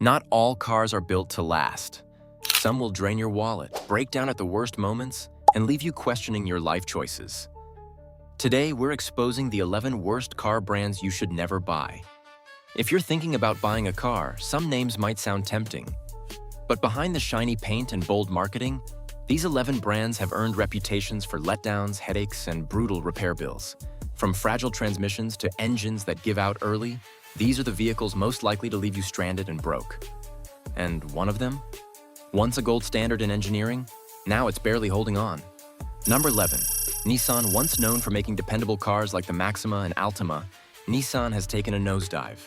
Not all cars are built to last. Some will drain your wallet, break down at the worst moments, and leave you questioning your life choices. Today, we're exposing the 11 worst car brands you should never buy. If you're thinking about buying a car, some names might sound tempting. But behind the shiny paint and bold marketing, these 11 brands have earned reputations for letdowns, headaches, and brutal repair bills. From fragile transmissions to engines that give out early, these are the vehicles most likely to leave you stranded and broke. And one of them? Once a gold standard in engineering, now it's barely holding on. Number 11. Nissan. Once known for making dependable cars like the Maxima and Altima, Nissan has taken a nosedive.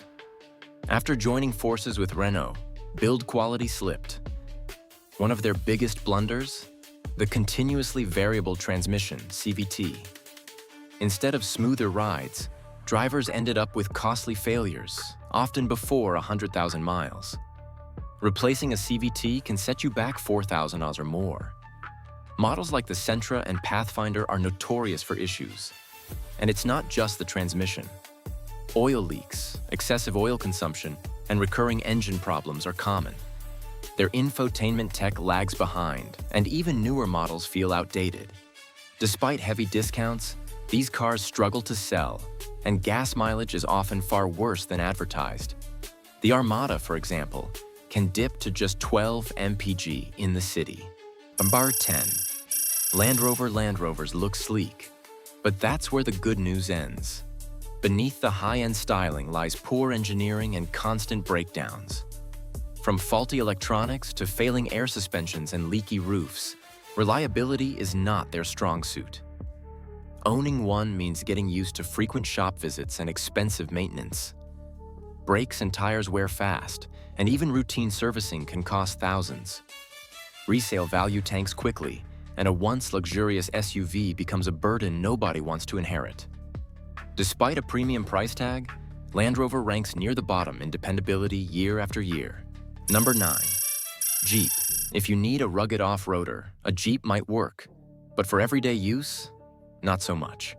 After joining forces with Renault, build quality slipped. One of their biggest blunders? The continuously variable transmission, CVT. Instead of smoother rides, drivers ended up with costly failures, often before 100,000 miles. Replacing a CVT can set you back 4,000 Oz or more. Models like the Sentra and Pathfinder are notorious for issues. And it's not just the transmission. Oil leaks, excessive oil consumption, and recurring engine problems are common. Their infotainment tech lags behind, and even newer models feel outdated. Despite heavy discounts, these cars struggle to sell, and gas mileage is often far worse than advertised. The Armada, for example, can dip to just 12 mpg in the city. Number 10. Land Rovers look sleek, but that's where the good news ends. Beneath the high-end styling lies poor engineering and constant breakdowns. From faulty electronics to failing air suspensions and leaky roofs, reliability is not their strong suit. Owning one means getting used to frequent shop visits and expensive maintenance. Brakes and tires wear fast, and even routine servicing can cost thousands. Resale value tanks quickly, and a once luxurious SUV becomes a burden nobody wants to inherit. Despite a premium price tag, Land Rover ranks near the bottom in dependability year after year. Number 9. Jeep. If you need a rugged off-roader, a Jeep might work. But for everyday use, not so much.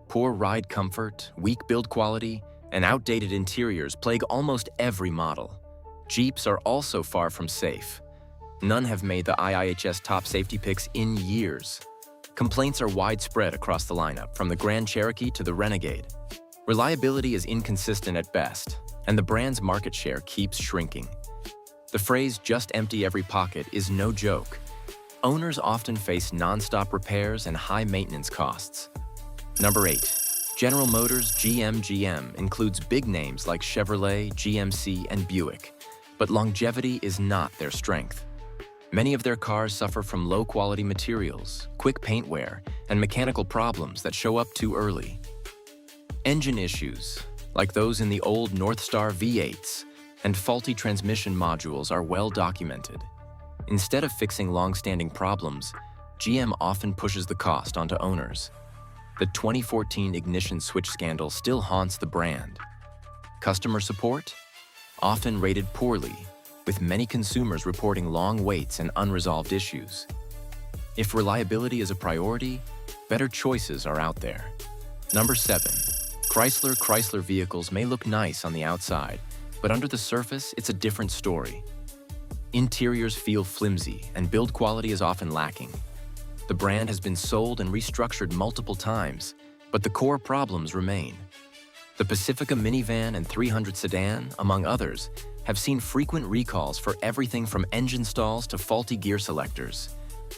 Poor ride comfort, weak build quality, and outdated interiors plague almost every model. Jeeps are also far from safe. None have made the IIHS top safety picks in years. Complaints are widespread across the lineup, from the Grand Cherokee to the Renegade. Reliability is inconsistent at best, and the brand's market share keeps shrinking. The phrase, "just empty every pocket," is no joke. Owners often face non-stop repairs and high maintenance costs. Number 8. General Motors GM includes big names like Chevrolet, GMC, and Buick, but longevity is not their strength. Many of their cars suffer from low-quality materials, quick paint wear, and mechanical problems that show up too early. Engine issues, like those in the old Northstar V8s, and faulty transmission modules are well documented. Instead of fixing long-standing problems, GM often pushes the cost onto owners. The 2014 ignition switch scandal still haunts the brand. Customer support? Often rated poorly, with many consumers reporting long waits and unresolved issues. If reliability is a priority, better choices are out there. Number 7. Chrysler vehicles may look nice on the outside, but under the surface, it's a different story. Interiors feel flimsy, and build quality is often lacking. The brand has been sold and restructured multiple times, but the core problems remain. The Pacifica minivan and 300 sedan, among others, have seen frequent recalls for everything from engine stalls to faulty gear selectors.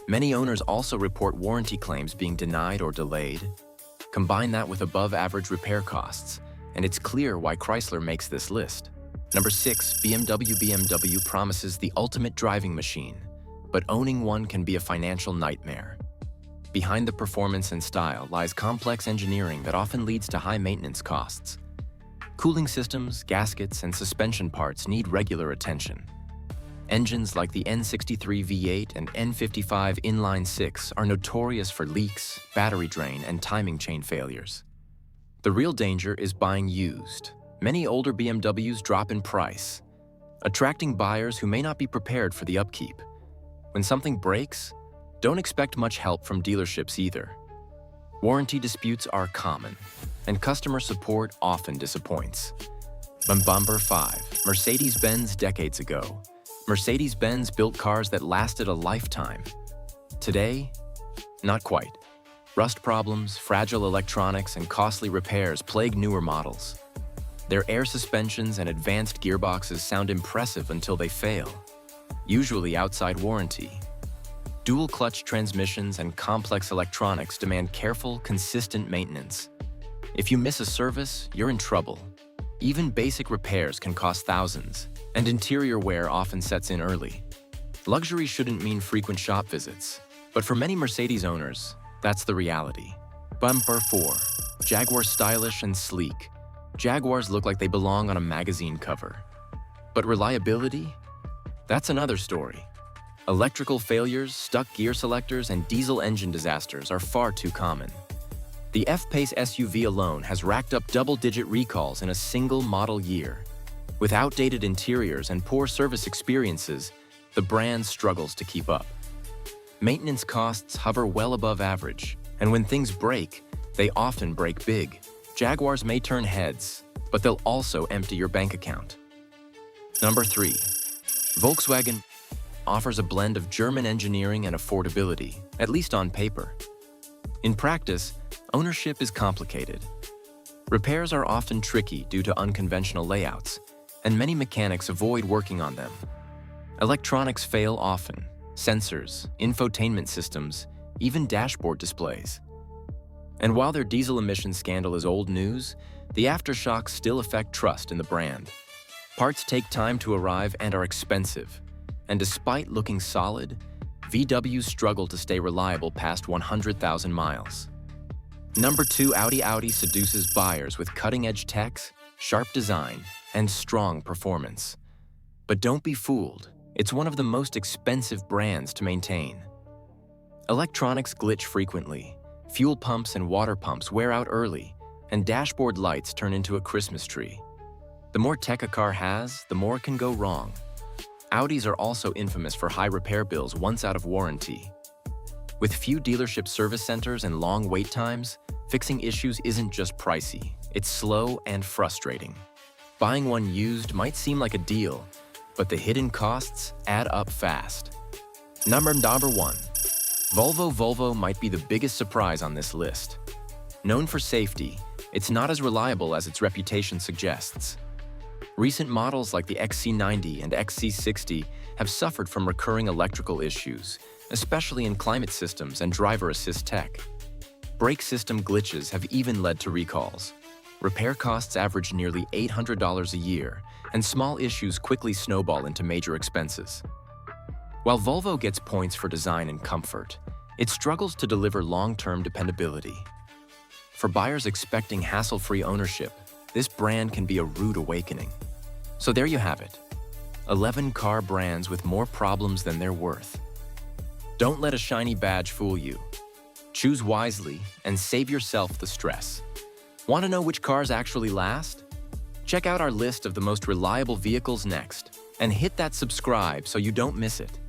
Many owners also report warranty claims being denied or delayed. Combine that with above-average repair costs, and it's clear why Chrysler makes this list. Number 6. BMW promises the ultimate driving machine, but owning one can be a financial nightmare. Behind the performance and style lies complex engineering that often leads to high maintenance costs. Cooling systems, gaskets, and suspension parts need regular attention. Engines like the N63 V8 and N55 inline-6 are notorious for leaks, battery drain, and timing chain failures. The real danger is buying used. Many older BMWs drop in price, attracting buyers who may not be prepared for the upkeep. When something breaks, don't expect much help from dealerships either. Warranty disputes are common, and customer support often disappoints. Number 5. Mercedes-Benz decades ago. Mercedes-Benz built cars that lasted a lifetime. Today, not quite. Rust problems, fragile electronics, and costly repairs plague newer models. Their air suspensions and advanced gearboxes sound impressive until they fail, usually outside warranty. Dual-clutch transmissions and complex electronics demand careful, consistent maintenance. If you miss a service, you're in trouble. Even basic repairs can cost thousands, and interior wear often sets in early. Luxury shouldn't mean frequent shop visits, but for many Mercedes owners, that's the reality. Number 4. Jaguar stylish and sleek. Jaguars look like they belong on a magazine cover. But reliability? That's another story. Electrical failures, stuck gear selectors, and diesel engine disasters are far too common. The F-Pace SUV alone has racked up double-digit recalls in a single model year. With outdated interiors and poor service experiences, the brand struggles to keep up. Maintenance costs hover well above average, and when things break, they often break big. Jaguars may turn heads, but they'll also empty your bank account. Number 3. Volkswagen offers a blend of German engineering and affordability, at least on paper. In practice, ownership is complicated. Repairs are often tricky due to unconventional layouts, and many mechanics avoid working on them. Electronics fail often: sensors, infotainment systems, even dashboard displays. And while their diesel emission scandal is old news, the aftershocks still affect trust in the brand. Parts take time to arrive and are expensive. And despite looking solid, VWs struggle to stay reliable past 100,000 miles. Number 2. Audi seduces buyers with cutting-edge techs, sharp design, and strong performance. But don't be fooled. It's one of the most expensive brands to maintain. Electronics glitch frequently. Fuel pumps and water pumps wear out early, and dashboard lights turn into a Christmas tree. The more tech a car has, the more it can go wrong. Audis are also infamous for high repair bills once out of warranty. With few dealership service centers and long wait times, fixing issues isn't just pricey, it's slow and frustrating. Buying one used might seem like a deal, but the hidden costs add up fast. Number 1. Volvo might be the biggest surprise on this list. Known for safety, it's not as reliable as its reputation suggests. Recent models like the XC90 and XC60 have suffered from recurring electrical issues, especially in climate systems and driver assist tech. Brake system glitches have even led to recalls. Repair costs average nearly $800 a year, and small issues quickly snowball into major expenses. While Volvo gets points for design and comfort, it struggles to deliver long-term dependability. For buyers expecting hassle-free ownership, this brand can be a rude awakening. So there you have it. 11 car brands with more problems than they're worth. Don't let a shiny badge fool you. Choose wisely and save yourself the stress. Want to know which cars actually last? Check out our list of the most reliable vehicles next, and hit that subscribe so you don't miss it.